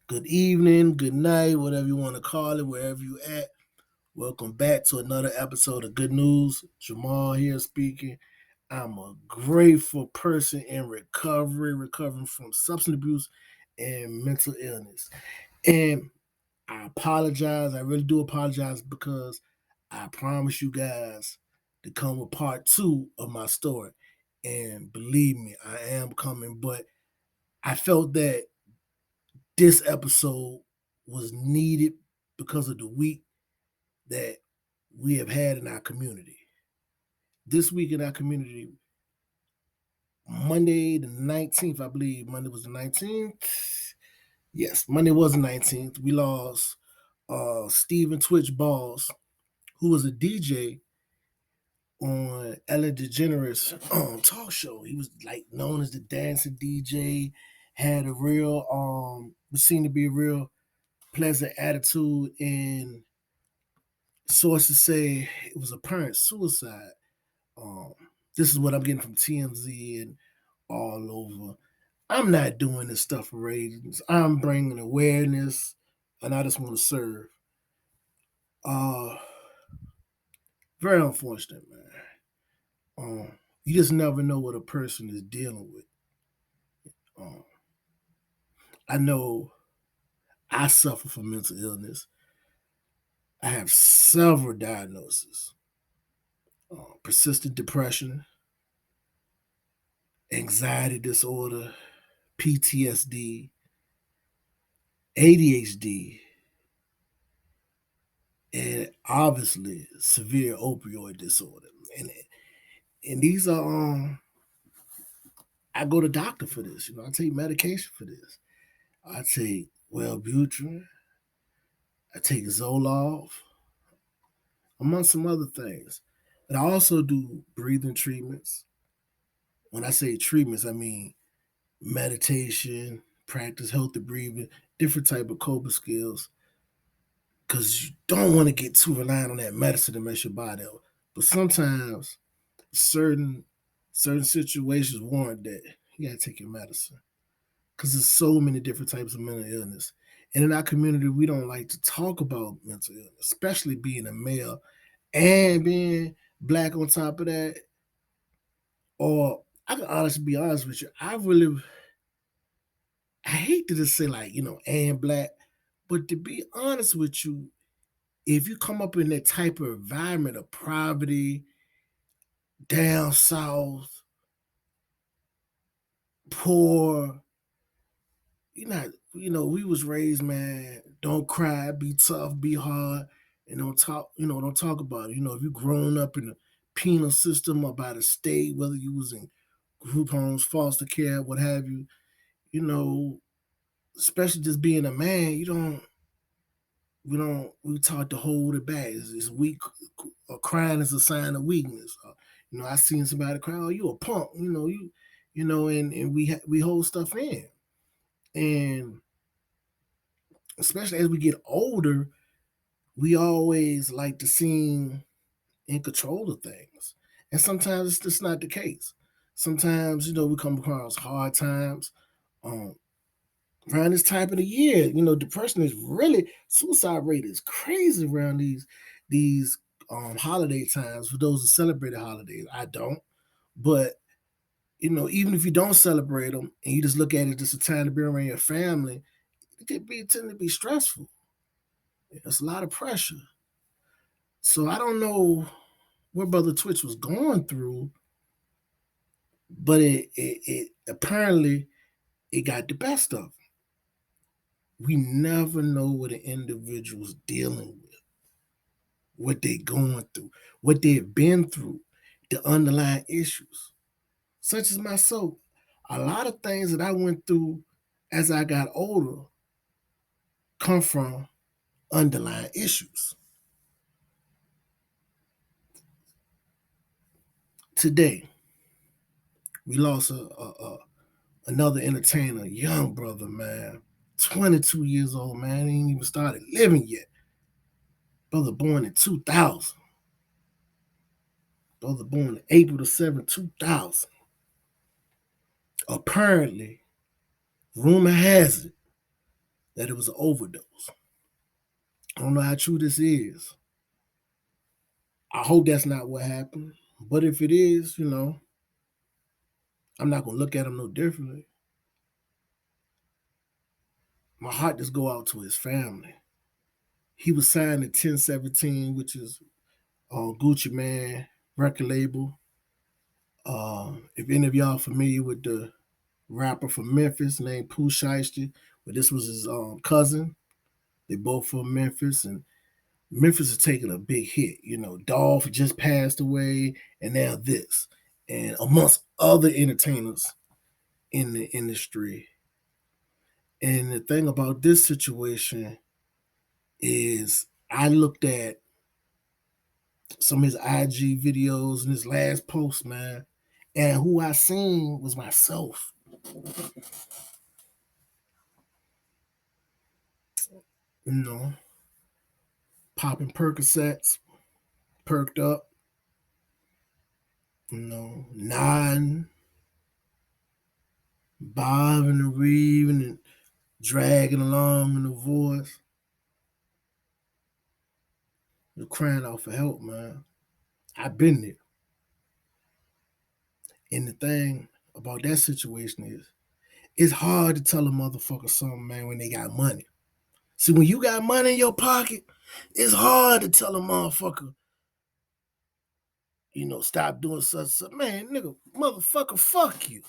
Good evening, good night, whatever you want to call it, wherever you at. Welcome back to another episode of Good News. Jamal here speaking. I'm a grateful person in recovery, recovering from substance abuse and mental illness. And I apologize. I really do apologize because I promised you guys to come with part two of my story. And believe me, I am coming, but I felt that this episode was needed because of the week that we have had in our community. This week in our community, Monday the 19th, I believe Monday was the 19th. Yes, Monday was the 19th. We lost Stephen Twitch Balls, who was a DJ on Ellen DeGeneres talk show. He was like known as the dancing DJ, had a real seemed to be a real pleasant attitude, and sources say it was apparent suicide. Um, this is what I'm getting from TMZ and all over. I'm not doing this stuff for ratings. I'm bringing awareness, and I just want to serve. Uh, Very unfortunate, man. You just never know what a person is dealing with. Um, I know I suffer from mental illness. I have several diagnoses: persistent depression, anxiety disorder, PTSD, ADHD, and obviously severe opioid disorder. And and these are I go to doctor for this. I take medication for this. I take Wellbutrin, I take Zoloft, among some other things. But I also do breathing treatments. When I say treatments, I mean meditation, practice healthy breathing, different type of coping skills. Because you don't want to get too reliant on that medicine to mess your body up. But sometimes certain certain situations warrant that you gotta take your medicine because there's so many different types of mental illness. And in our community, we don't like to talk about mental illness, especially being a male and being black on top of that. Or I can honestly be honest with you, I hate to just say like and black, but to be honest with you, if you come up in that type of environment of poverty, down south, poor, we was raised, man, don't cry, be tough, be hard, and don't talk about it. If you grown up in the penal system or by the state, whether you was in group homes, foster care, what have you, you know, especially just being a man, we taught to hold it back. It's weak. Crying is a sign of weakness. I seen somebody cry, oh, you a punk, and we hold stuff in. And especially as we get older, we always like to seem in control of things. And sometimes it's just not the case. Sometimes, we come across hard times. Um, Around this time of the year, depression is really suicide rate is crazy around these holiday times for those who celebrate the holidays. I don't, but even if you don't celebrate them and you just look at it just a time to be around your family, it can tend to be stressful. It's a lot of pressure. So I don't know what Brother Twitch was going through, but it apparently it got the best of him. We never know what an individual's dealing with, what they're going through, what they've been through, the underlying issues. Such as myself, a lot of things that I went through as I got older come from underlying issues. Today, we lost another entertainer, young brother, man, 22 years old, man, he ain't even started living yet. Brother born in 2000. Brother born April the 7th, 2000. Apparently, rumor has it, that it was an overdose. I don't know how true this is. I hope that's not what happened. But if it is, I'm not gonna look at him no differently. My heart just go out to his family. He was signed at 1017, which is Gucci Man record label. If any of y'all familiar with the rapper from Memphis named Pooh Shiesty, but this was his cousin. They both from Memphis, and Memphis is taking a big hit. Dolph just passed away, and now this, and amongst other entertainers in the industry. And the thing about this situation is, I looked at some of his IG videos and his last post, man, and who I seen was myself. You know, popping Percocets, perked up, nodding, bobbing and weaving and dragging along in the voice. You're crying out for help, man. I've been there. And the thing about that situation is, it's hard to tell a motherfucker something, man, when they got money. See, when you got money in your pocket, it's hard to tell a motherfucker, stop doing such. Man, nigga, motherfucker, fuck you.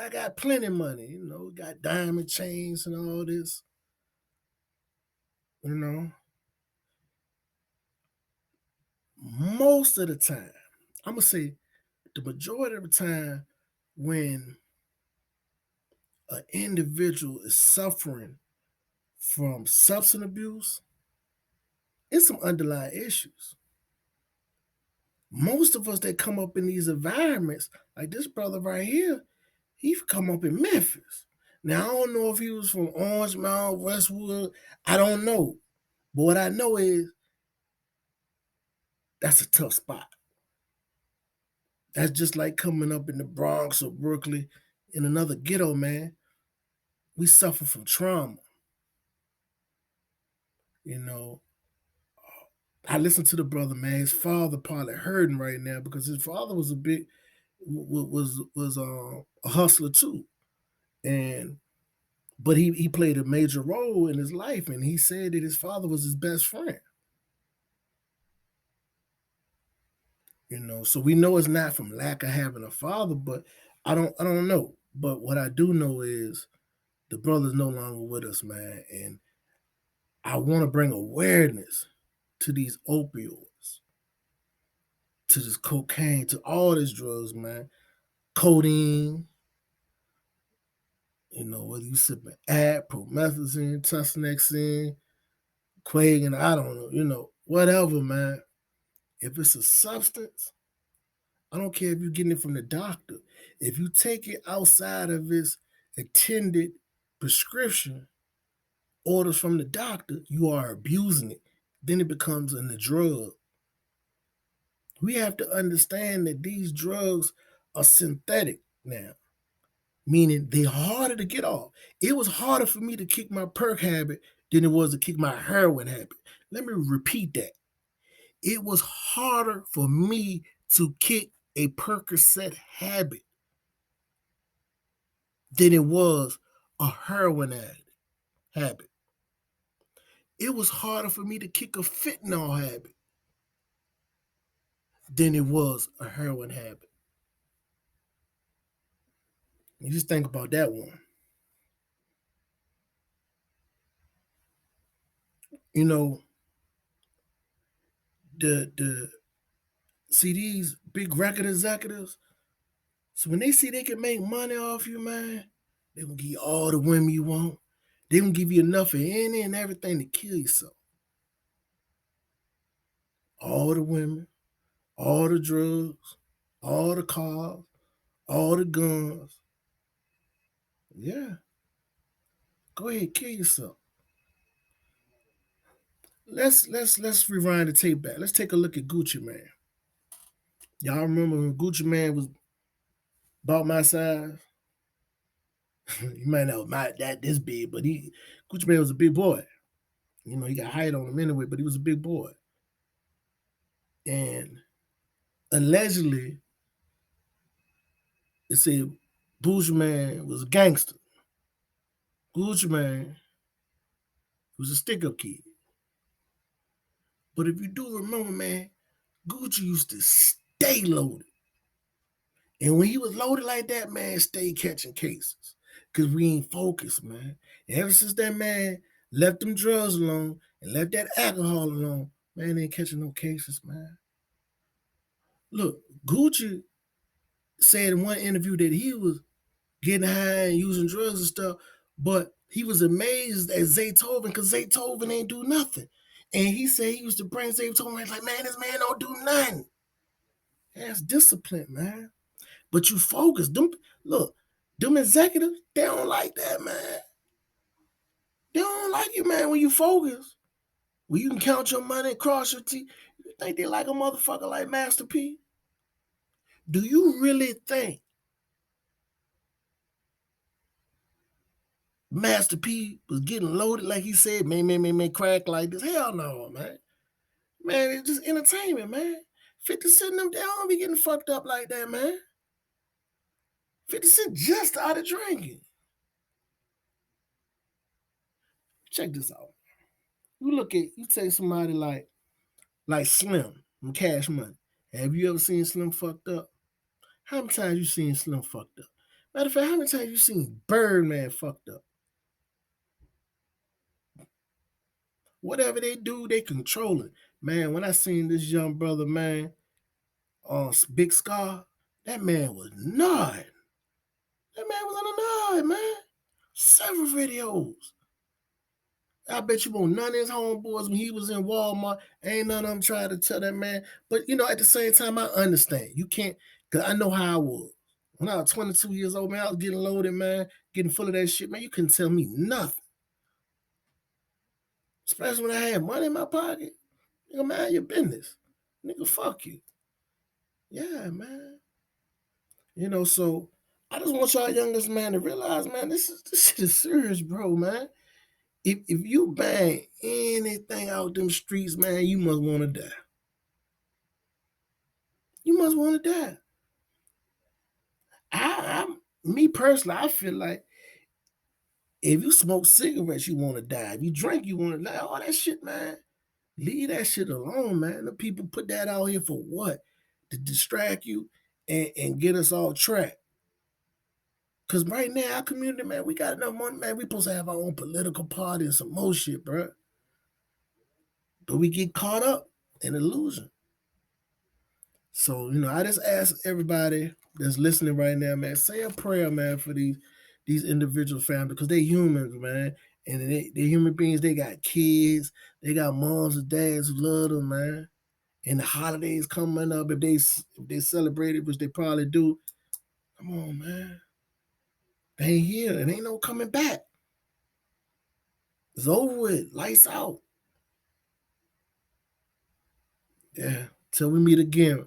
I got plenty of money, got diamond chains and all this, you know. Most of the time, I'm gonna say the majority of the time, when an individual is suffering from substance abuse, it's some underlying issues. Most of us that come up in these environments, like this brother right here, he's come up in Memphis. Now, I don't know if he was from Orange Mound, Westwood. I don't know. But what I know is that's a tough spot. That's just like coming up in the Bronx or Brooklyn in another ghetto, man. We suffer from trauma. You know, I listen to the brother, man. His father probably hurting right now because his father was a hustler too, and but he played a major role in his life, and he said that his father was his best friend. So we know it's not from lack of having a father, but I don't know. But what I do know is the brother's no longer with us, man, and I want to bring awareness to these opioids, to this cocaine, to all these drugs, man. Codeine, whether you sipping promethazine, tusnexine, Quagan, I don't know, whatever, man. If it's a substance, I don't care if you're getting it from the doctor. If you take it outside of its attended prescription, orders from the doctor, you are abusing it. Then it becomes a drug. We have to understand that these drugs are synthetic now, meaning they're harder to get off. It was harder for me to kick my perk habit than it was to kick my heroin habit. Let me repeat that. It was harder for me to kick a Percocet habit than it was a heroin habit. It was harder for me to kick a fentanyl habit than it was a heroin habit. You just think about that one. You know, the see these big record executives. So when they see they can make money off you, man, they gonna give you all the women you want. They gonna give you enough of any and everything to kill yourself. All the women, all the drugs, all the cars, all the guns. Yeah, go ahead, kill yourself. Let's rewind the tape back. Let's take a look at Gucci Man. Y'all remember when Gucci Man was about my size? He might not that this big, but Gucci Mane was a big boy. He got height on him anyway, but he was a big boy. And allegedly, they said Gucci Mane was a gangster. Gucci Mane was a stick-up kid. But if you do remember, man, Gucci used to stay loaded. And when he was loaded like that, man, stay catching cases. Because we ain't focused, man. And ever since that man left them drugs alone and left that alcohol alone, man, ain't catching no cases, man. Look, Gucci said in one interview that he was getting high and using drugs and stuff, but he was amazed at Zaytoven because Zaytoven ain't do nothing. And he said he used to bring Zaytoven, he's like, man, this man don't do nothing. That's discipline, man. But you focus. Them executives, they don't like that, man. They don't like you, man, when you focus. When you can count your money and cross your teeth. You think they like a motherfucker like Master P? Do you really think Master P was getting loaded like he said, man, crack like this? Hell no, man. Man, it's just entertainment, man. 50 Cent them, they don't be getting fucked up like that, man. 50 Cent just started drinking. Check this out. You take somebody like Slim from Cash Money. Have you ever seen Slim fucked up? How many times you seen Slim fucked up? Matter of fact, how many times you seen Birdman fucked up? Whatever they do, they control it. Man, when I seen this young brother, man, on Big SCARR, that man was nodding. That man was on a nod, man. Several videos. I bet you won't none of his homeboys when he was in Walmart, ain't none of them trying to tell that man. But at the same time, I understand. You can't, because I know how I was. When I was 22 years old, man, I was getting loaded, man, getting full of that shit, man. You couldn't tell me nothing. Especially when I had money in my pocket. Nigga, mind your business. Nigga, fuck you. Yeah, man. So I just want y'all youngest, man, to realize, man, this shit is serious, bro, man. If you bang anything out them streets, man, you must want to die. You must want to die. Me personally, I feel like if you smoke cigarettes, you want to die. If you drink, you want to die. All that shit, man. Leave that shit alone, man. The people put that out here for what? To distract you and get us off track. Because right now, our community, man, we got enough money, man. We supposed to have our own political party and some more shit, bro. But we get caught up in illusion. So, I just ask everybody that's listening right now, man, say a prayer, man, for these individual families, because they humans, man. And they human beings, they got kids, they got moms and dads who love them, man. And the holidays coming up, if they celebrate it, which they probably do, come on, man. They ain't here. It ain't no coming back. It's over with. Lights out. Yeah. Till we meet again.